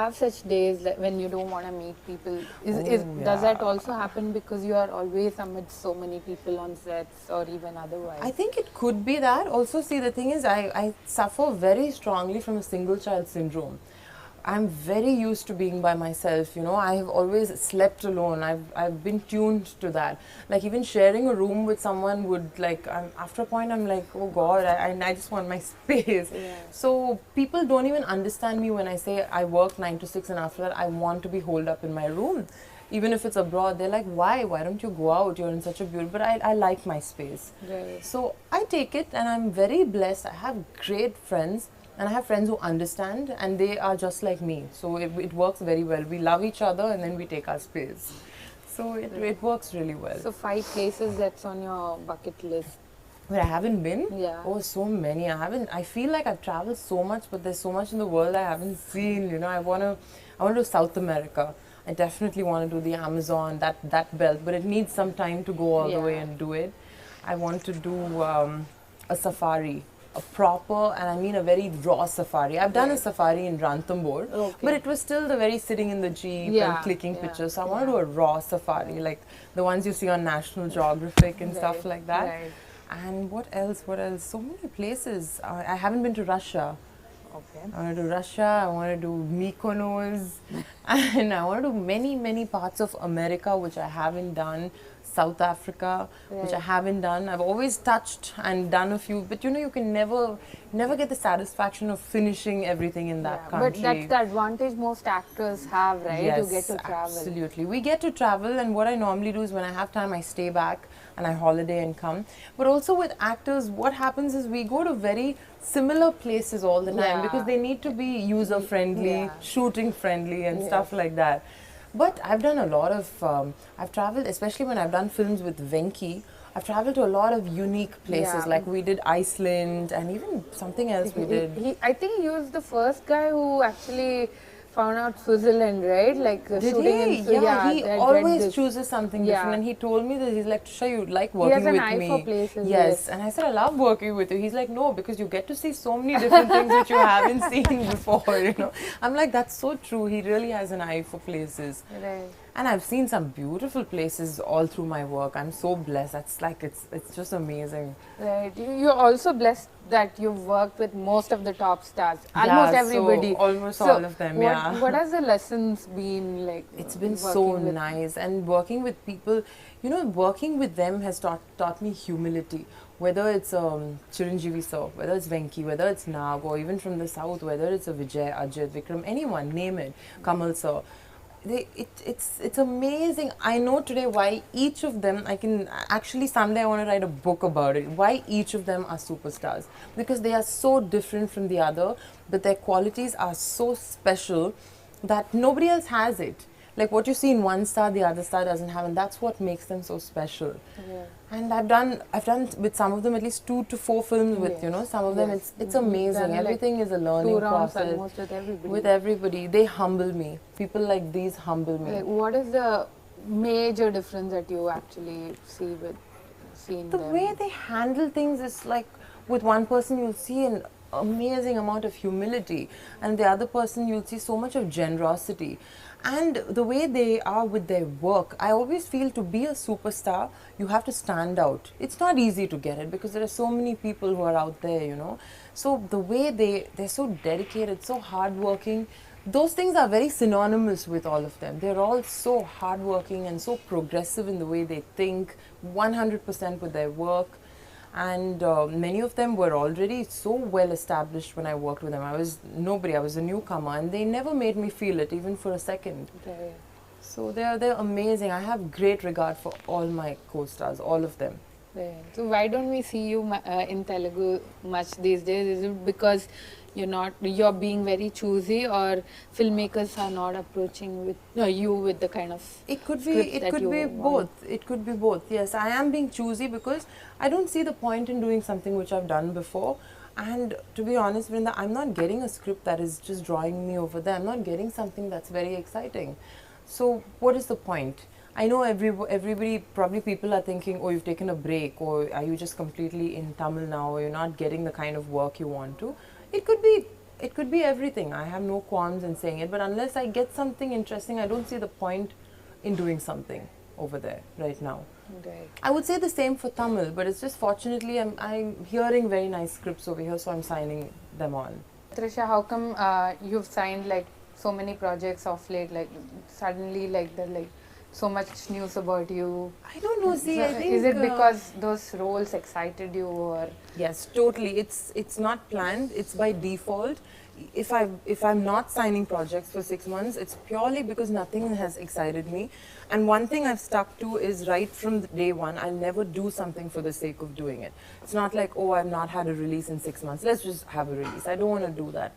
have such days that when you don't want to meet people? Does that also happen because you are always amidst so many people on sets or even otherwise? I think it could be that. Also, see, the thing is, I suffer very strongly from a single child syndrome. I'm very used to being by myself, you know. I have always slept alone. I've been tuned to that. Like even sharing a room with someone would like, after a point I'm like, oh God, I just want my space. Yeah. So people don't even understand me when I say I work 9 to 6 and after that I want to be holed up in my room. Even if it's abroad, they're like, why? Why don't you go out? You're in such a beautiful, but I like my space. Right. So I take it and I'm very blessed. I have great friends. And I have friends who understand and they are just like me. So it works very well. We love each other and then we take our space. So it works really well. So 5 places that's on your bucket list. Where I haven't been? Yeah. Oh, so many. I feel like I've traveled so much, but there's so much in the world I haven't seen. You know, I want to do South America. I definitely want to do the Amazon, that belt, but it needs some time to go all the way and do it. I want to do a safari. A proper, and I mean a very raw safari. I've done a safari in Ranthambore, but it was still the very sitting in the jeep and clicking pictures. So I want to do a raw safari, like the ones you see on National Geographic and stuff like that. Right. And what else? What else? So many places. I haven't been to Russia. Okay. I want to do Russia, I want to do Mykonos, and I want to do many parts of America which I haven't done. South Africa, which I haven't done. I've always touched and done a few, but you know, you can never get the satisfaction of finishing everything in that country. But that's the advantage most actors have, right? Yes, to get to travel. Absolutely. We get to travel, and what I normally do is when I have time, I stay back and I holiday and come. But also with actors, what happens is we go to very similar places all the time because they need to be user friendly, shooting friendly, and stuff like that. But I've done a lot of, I've traveled, especially when I've done films with Venki, I've traveled to a lot of unique places, like we did Iceland and even something else we did. I think he was the first guy who actually found out Switzerland, right? Like shooting in he always chooses something different, and he told me that he's like, Trisha, you like working with me. He has an eye for places. Yes, and I said, I love working with you. He's like, no, because you get to see so many different things that you haven't seen before, you know. I'm like, that's so true. He really has an eye for places. Right. And I've seen some beautiful places all through my work. I'm so blessed. That's like, it's just amazing. Right. You're also blessed that you've worked with most of the top stars. Almost everybody. So almost all of them, What has the lessons been like? It's been so nice. And working with people, you know, working with them has taught me humility. Whether it's Chiranjeevi sir, whether it's Venki, whether it's Nag, or even from the south, whether it's a Vijay, Ajit, Vikram, anyone, name it, Kamal sir. It's amazing. I know today why each of them, I can actually someday I want to write a book about it, why each of them are superstars, because they are so different from the other, but their qualities are so special that nobody else has it. Like what you see in one star, the other star doesn't have, and that's what makes them so special. And I've done with some of them at least 2 to 4 films with, you know, some of them it's amazing. Everything is a learning process. Almost with everybody. With everybody. They humble me. People like these humble me. Like, what is the major difference that you actually see in the them? way they handle things is like, with one person you'll see an amazing amount of humility, and the other person you'll see so much of generosity. And the way they are with their work, I always feel to be a superstar, you have to stand out. It's not easy to get it because there are so many people who are out there, you know. So the way they're so dedicated, so hardworking, those things are very synonymous with all of them. They're all so hardworking and so progressive in the way they think, 100% with their work. And many of them were already so well established when I worked with them. I was nobody, I was a newcomer, and they never made me feel it even for a second. Okay. So they're amazing. I have great regard for all my co-stars, all of them. Right. So why don't we see you in Telugu much these days? Is it because you're being very choosy, or filmmakers are not approaching you with the kind of it could be both. It could be both. Yes, I am being choosy because I don't see the point in doing something which I've done before. And to be honest, Vrinda, I'm not getting a script that is just drawing me over there. I'm not getting something that's very exciting. So what is the point? I know everybody, probably people are thinking, oh, you've taken a break, or are you just completely in Tamil now, or you're not getting the kind of work you want to. It could be it could be everything. I have no qualms in saying it, but unless I get something interesting, I don't see the point in doing something over there right now. Right. I would say the same for Tamil, but it's just fortunately I'm hearing very nice scripts over here, so I'm signing them on. Trisha, how come you've signed like so many projects of late? Like suddenly, like the like so much news about you. I don't know. See, I think is it because those roles excited you, or yes, totally. It's not planned. It's by default. If I'm not signing projects for 6 months, it's purely because nothing has excited me. And one thing I've stuck to is right from the day one, I'll never do something for the sake of doing it. It's not like, oh, I've not had a release in 6 months. Let's just have a release. I don't want to do that.